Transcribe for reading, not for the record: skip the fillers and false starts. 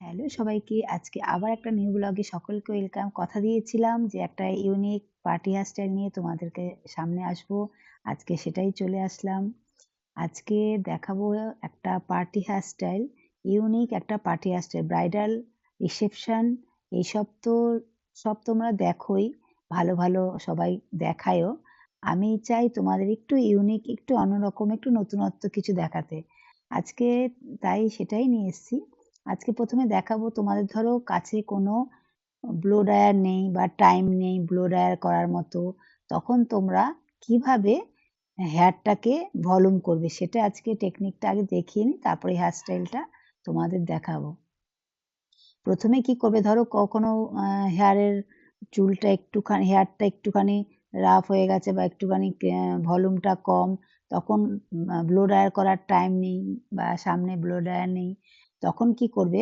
Hello সবাইকে। আজকে আবার একটা নিউ ব্লগে সকলকে ওয়েলকাম। কথা দিয়েছিলাম যে একটা ইউনিক পার্টি হেয়ারস্টাইল নিয়ে তোমাদেরকে সামনে আসবো। আজকে সেটাই চলে আসলাম। আজকে দেখাবো একটা পার্টি হেয়ারস্টাইল, ইউনিক একটা পার্টি হেয়ারস্টাইল। ব্রাইডাল, রিসেপশন সব তোমরা দেখোই। ভালো, ভালো সবাই দেখায়ও। আমি চাই তোমাদের একটু ইউনিক, একটু অন্যরকম, একটু নতুনত্ব কিছু দেখাতে। আজকে তাই সেটাই নিয়ে এসেছি। আজকে ১ম এ দেখাবো তোমাদের ধরো কাছে কোনো ব্লো ড্রায়ার নেই বা টাইম নেই ব্লো ড্রায়ার করার মতো। তখন তোমরা কিভাবে হেয়ারটাকে ভলিউম করবে সেটা আজকে টেকনিকটা আগে দেখিয়ে নিই, তারপরে হেয়ার স্টাইলটা তোমাদের দেখাবো। ১ম এ কি করবে ধরো কখনো হেয়ারের হেয়ারটা একটুখানি রাফ হয়ে গেছে বা একটুখানি ভলিউমটা কম, তখন ব্লো ড্রায়ার করার টাইম নেই বা সামনে ব্লো ড্রায়ার নেই। তখন কি করবে